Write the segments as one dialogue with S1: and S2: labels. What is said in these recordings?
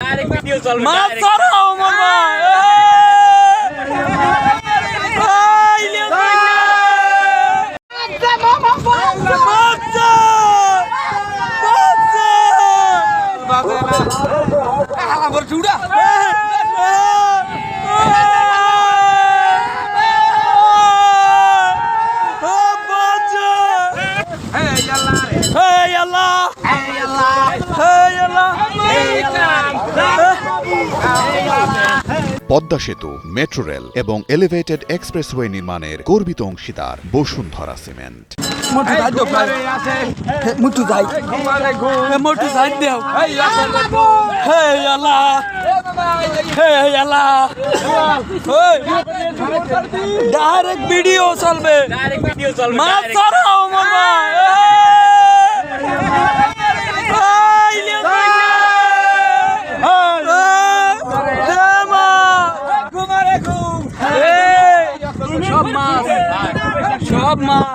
S1: Direct video চলবে
S2: মাছ ধরো মামা
S3: পদ্মা সেতু, মেট্রো রেল এবং এলিভেটেড এক্সপ্রেসওয়ে নির্মাণের গর্বিত অংশীদার বসুন্ধরা সিমেন্ট।
S2: ডাইরেক্ট ভিডিও চলবে মাছ ধরো মামা সব মাছ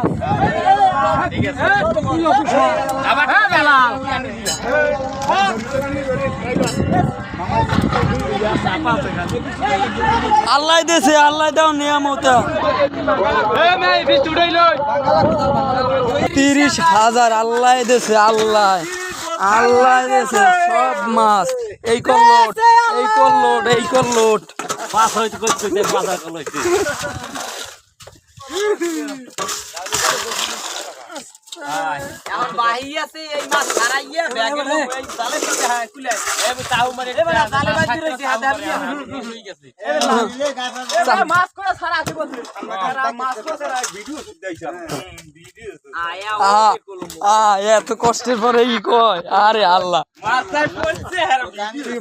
S2: আল্লাহ দেশে আল্লাহ দাও নিয়ামত 30,000 আল্লাহ দেশে আল্লাহ আল্লাহ দেশে সব মাছ এই করলোট এই করলোট এই করলোট
S1: পাস হইতে করতে বাজার কলইতে
S2: আমার বাহি আছে এই মাছ ছাড়াইয়া ব্যাগের এই জালে সাথে হ্যাঁ কুলে এই তাও মানে এবারে জালে বাজি রইছে হাতে হাতে হই গেছে এবারে মাছ করে ছাড়া আছে বলছে মাছ করে ছাড়া ভিডিও দেইছা ভিডিও এত কষ্টের পরে ই কয় আরে আল্লাহ মাছ যাই পড়ছে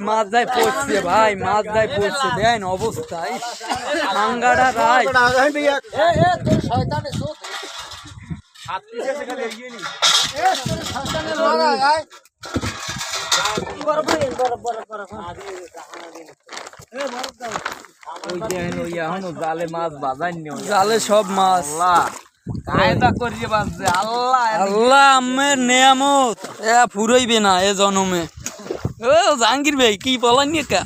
S2: মাছ যাই পড়ছে ভাই মাছ যাই পড়ছে দেন অবস্থা আঙ্গাড়া রাই এ তোর শয়তানে সোত হাত পিছে খালি এগিয়ে নি এ তোর শয়তানে মারা আয় জালে মাছ বাজাই জালে সব মাছ কায়দা করিয়ে বাঁচছে আল্লাহ আল্লাহ আমের নিয়ামত এ ফুরাইবে না এ জনমে ও জাহাঙ্গীর ভাই কি বলেন কা